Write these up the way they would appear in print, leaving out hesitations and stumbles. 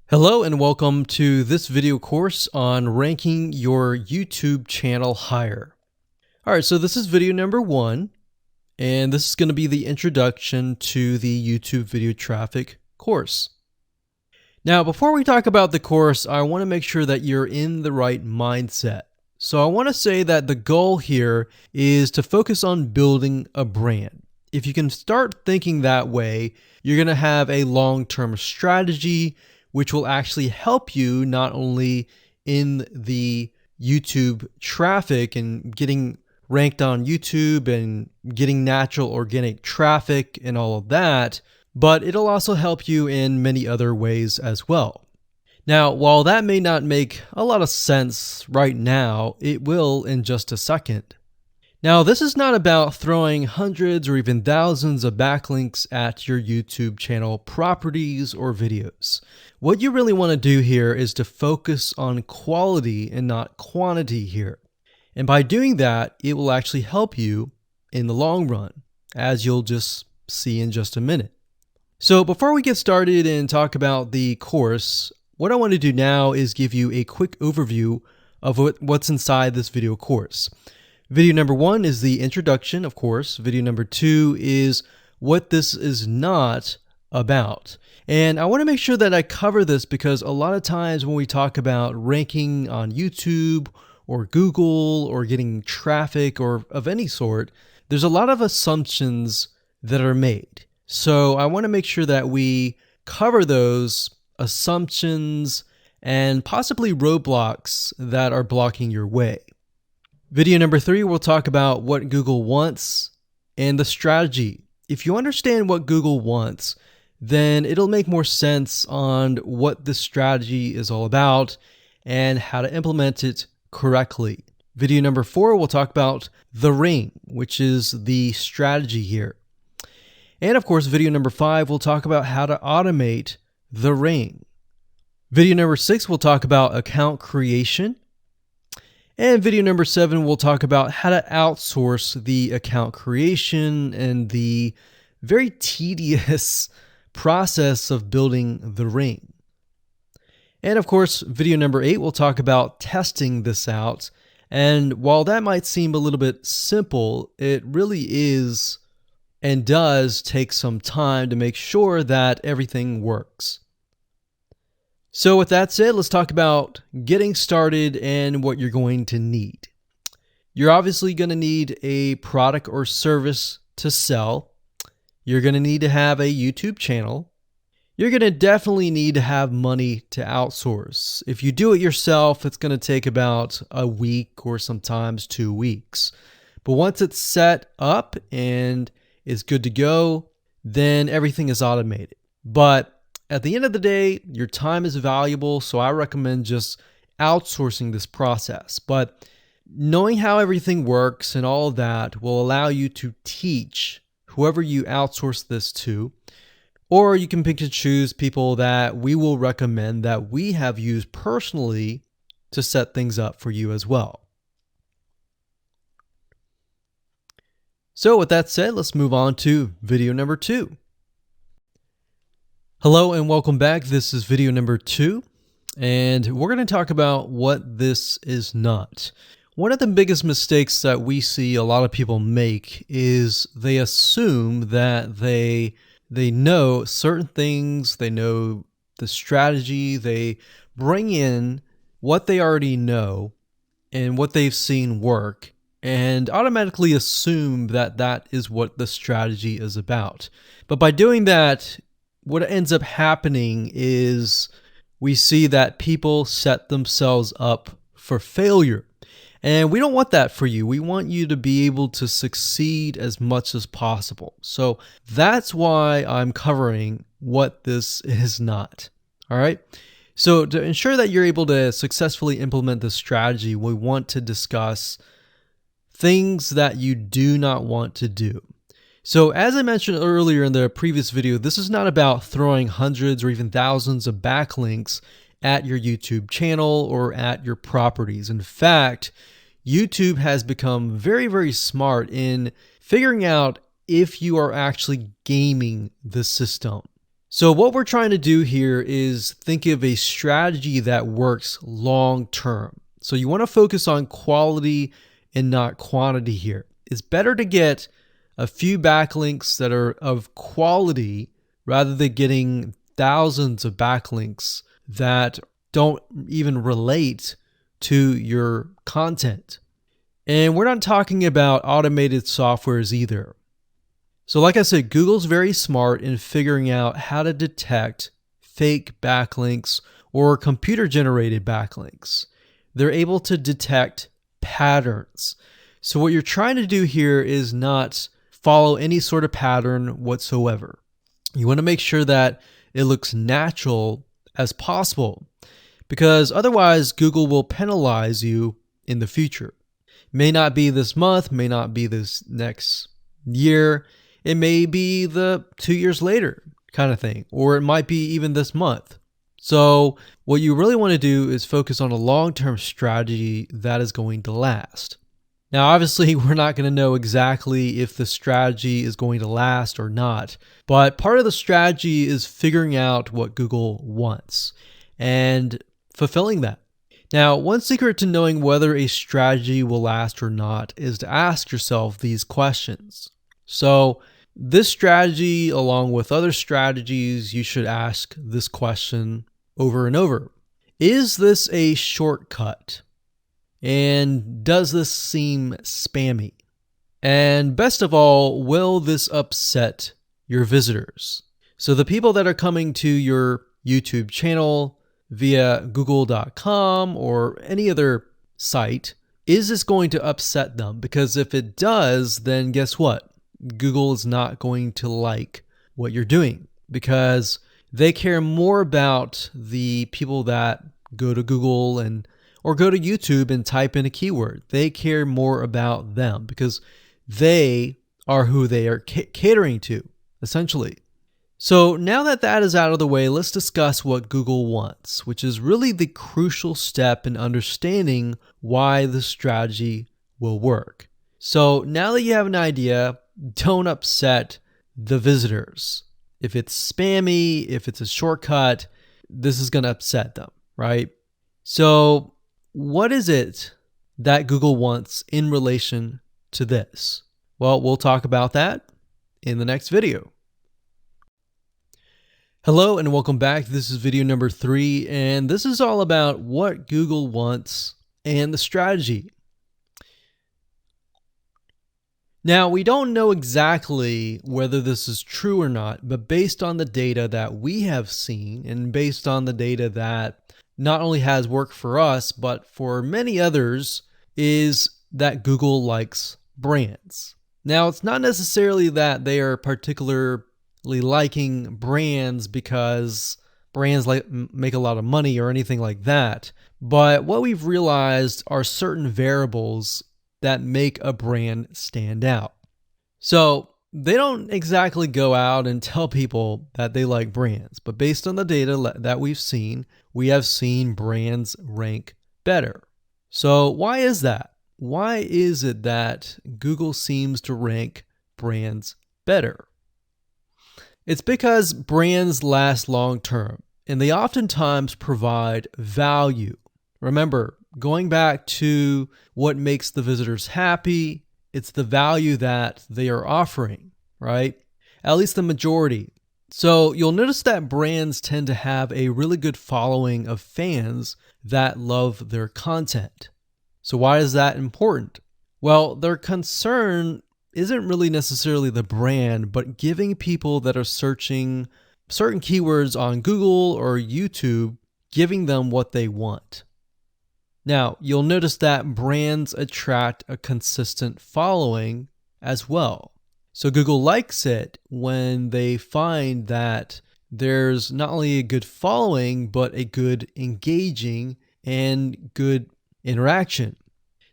Hello and welcome to this video course on ranking your YouTube channel higher. All right, so this is video number 1, and this is going to be the introduction to the YouTube video traffic course. Now, before we talk about the course, I want to make sure that you're in the right mindset. So I want to say that the goal here is to focus on building a brand. If you can start thinking that way, you're going to have a long-term strategy which will actually help you not only in the YouTube traffic and getting ranked on YouTube and getting natural organic traffic and all of that, but it'll also help you in many other ways as well. Now, while that may not make a lot of sense right now, it will in just a second. Now, this is not about throwing hundreds or even thousands of backlinks at your YouTube channel properties or videos. What you really want to do here is to focus on quality and not quantity here. And by doing that, it will actually help you in the long run, as you'll just see in just a minute. So before we get started and talk about the course, what I want to do now is give you a quick overview of what's inside this video course. Video number 1 is the introduction, of course. Video number 2 is what this is not about. And I want to make sure that I cover this because a lot of times when we talk about ranking on YouTube or Google or getting traffic or of any sort, there's a lot of assumptions that are made. So I want to make sure that we cover those assumptions and possibly roadblocks that are blocking your way. Video number 3, we'll talk about what Google wants and the strategy. If you understand what Google wants, then it'll make more sense on what the strategy is all about and how to implement it correctly. Video number 4, we'll talk about the ring, which is the strategy here. And of course, video number 5, we'll talk about how to automate the ring. Video number 6, we'll talk about account creation. And video number 7, we'll talk about how to outsource the account creation and the very tedious process of building the ring. And of course, video number 8, we'll talk about testing this out. And while that might seem a little bit simple, it really is and does take some time to make sure that everything works. So with that said, let's talk about getting started and what you're going to need. You're obviously going to need a product or service to sell. You're going to need to have a YouTube channel. You're going to definitely need to have money to outsource. If you do it yourself, it's going to take about a week or sometimes 2 weeks. But once it's set up and is good to go, then everything is automated. But at the end of the day, your time is valuable, so I recommend just outsourcing this process. But knowing how everything works and all of that will allow you to teach whoever you outsource this to, or you can pick and choose people that we will recommend that we have used personally to set things up for you as well. So with that said, let's move on to video number 2. Hello and welcome back. This is video number 2, and we're going to talk about what this is not. One of the biggest mistakes that we see a lot of people make is they assume that they know certain things, they know the strategy, they bring in what they already know and what they've seen work, and automatically assume that that is what the strategy is about. But by doing that, what ends up happening is we see that people set themselves up for failure. And we don't want that for you. We want you to be able to succeed as much as possible. So that's why I'm covering what this is not. All right. So to ensure that you're able to successfully implement this strategy, we want to discuss things that you do not want to do. So as I mentioned earlier in the previous video, this is not about throwing hundreds or even thousands of backlinks at your YouTube channel or at your properties. In fact, YouTube has become very, very smart in figuring out if you are actually gaming the system. So what we're trying to do here is think of a strategy that works long term. So you want to focus on quality and not quantity here. It's better to get a few backlinks that are of quality rather than getting thousands of backlinks that don't even relate to your content. And we're not talking about automated softwares either. So like I said, Google's very smart in figuring out how to detect fake backlinks or computer-generated backlinks. They're able to detect patterns. So what you're trying to do here is not follow any sort of pattern whatsoever. You want to make sure that it looks natural as possible, because otherwise Google will penalize you in the future. May not be this month, may not be this next year. It may be the 2 years later kind of thing, or it might be even this month. So what you really want to do is focus on a long-term strategy that is going to last. Now, obviously, we're not going to know exactly if the strategy is going to last or not, but part of the strategy is figuring out what Google wants and fulfilling that. Now, one secret to knowing whether a strategy will last or not is to ask yourself these questions. So this strategy, along with other strategies, you should ask this question over and over. Is this a shortcut? And does this seem spammy? And best of all, will this upset your visitors? So the people that are coming to your YouTube channel via google.com or any other site, is this going to upset them? Because if it does, then guess what? Google is not going to like what you're doing, because they care more about the people that go to Google or go to YouTube and type in a keyword. They care more about them because they are who they are catering to, essentially. So now that that is out of the way, let's discuss what Google wants, which is really the crucial step in understanding why the strategy will work. So now that you have an idea, don't upset the visitors. If it's spammy, if it's a shortcut, this is going to upset them, right? So what is it that Google wants in relation to this? Well, we'll talk about that in the next video. Hello and welcome back. This is video number 3, and this is all about what Google wants and the strategy. Now, we don't know exactly whether this is true or not, but based on the data that we have seen and based on the data that not only has worked for us, but for many others, is that Google likes brands. Now, it's not necessarily that they are particularly liking brands because brands make a lot of money or anything like that, but what we've realized are certain variables that make a brand stand out. So they don't exactly go out and tell people that they like brands, but based on the data that we've seen, we have seen brands rank better. So why is that? Why is it that Google seems to rank brands better? It's because brands last long term, and they oftentimes provide value. Remember, going back to what makes the visitors happy, it's the value that they are offering, right? At least the majority. So you'll notice that brands tend to have a really good following of fans that love their content. So why is that important? Well, their concern isn't really necessarily the brand, but giving people that are searching certain keywords on Google or YouTube, giving them what they want. Now, you'll notice that brands attract a consistent following as well. So Google likes it when they find that there's not only a good following, but a good engaging and good interaction.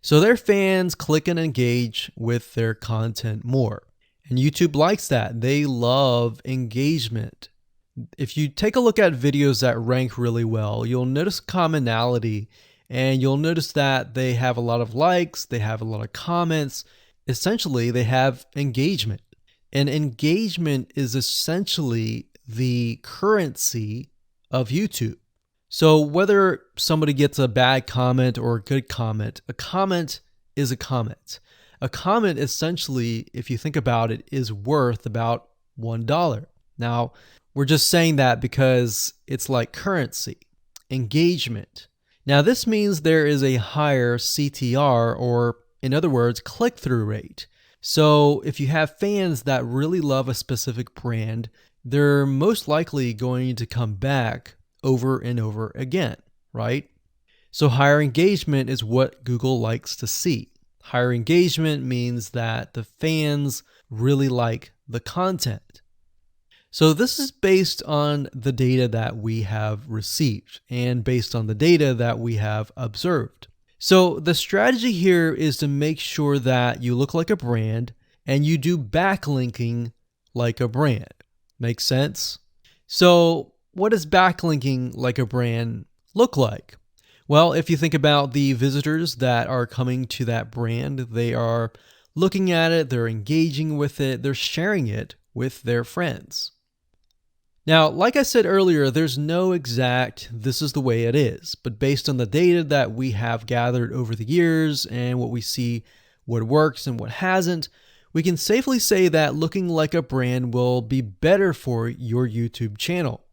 So their fans click and engage with their content more. And YouTube likes that. They love engagement. If you take a look at videos that rank really well, you'll notice commonality. And you'll notice that they have a lot of likes, they have a lot of comments. Essentially, they have engagement. And engagement is essentially the currency of YouTube. So whether somebody gets a bad comment or a good comment, a comment is a comment. A comment essentially, if you think about it, is worth about $1. Now, we're just saying that because it's like currency, engagement. Now, this means there is a higher CTR, or in other words, click-through rate. So if you have fans that really love a specific brand, they're most likely going to come back over and over again, right? So higher engagement is what Google likes to see. Higher engagement means that the fans really like the content. So this is based on the data that we have received and based on the data that we have observed. So the strategy here is to make sure that you look like a brand and you do backlinking like a brand. Make sense? So what does backlinking like a brand look like? Well, if you think about the visitors that are coming to that brand, they are looking at it, they're engaging with it, they're sharing it with their friends. Now, like I said earlier, there's no exact this is the way it is, but based on the data that we have gathered over the years and what we see what works and what hasn't, we can safely say that looking like a brand will be better for your YouTube channel.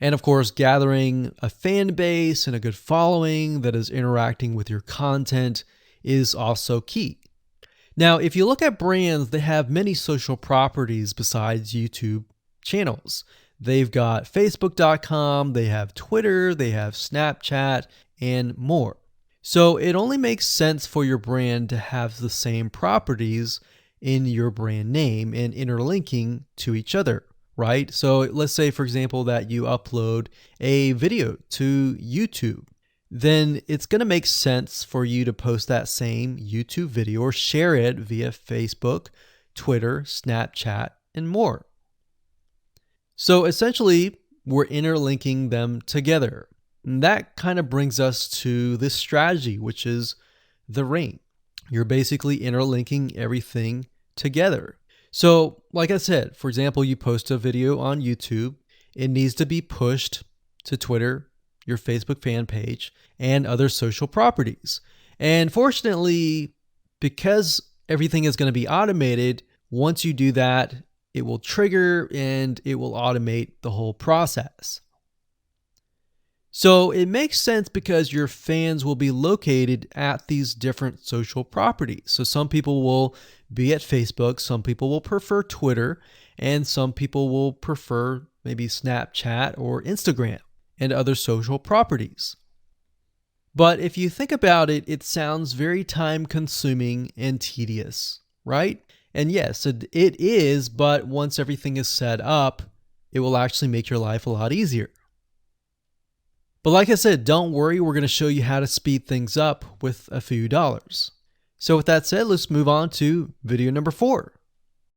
And of course, gathering a fan base and a good following that is interacting with your content is also key. Now, if you look at brands, they have many social properties besides YouTube channels. They've got Facebook.com, they have Twitter, they have Snapchat, and more. So it only makes sense for your brand to have the same properties in your brand name and interlinking to each other, right? So let's say, for example, that you upload a video to YouTube. Then it's going to make sense for you to post that same YouTube video or share it via Facebook, Twitter, Snapchat, and more. So essentially, we're interlinking them together. And that kind of brings us to this strategy, which is the ring. You're basically interlinking everything together. So like I said, for example, you post a video on YouTube, it needs to be pushed to Twitter, your Facebook fan page, and other social properties. And fortunately, because everything is going to be automated, once you do that, it will trigger and it will automate the whole process. So it makes sense because your fans will be located at these different social properties. So some people will be at Facebook, some people will prefer Twitter, and some people will prefer maybe Snapchat or Instagram and other social properties. But if you think about it, it sounds very time consuming and tedious, right? And yes, it is, but once everything is set up, it will actually make your life a lot easier. But like I said, don't worry, we're going to show you how to speed things up with a few dollars. So with that said, let's move on to video number 4.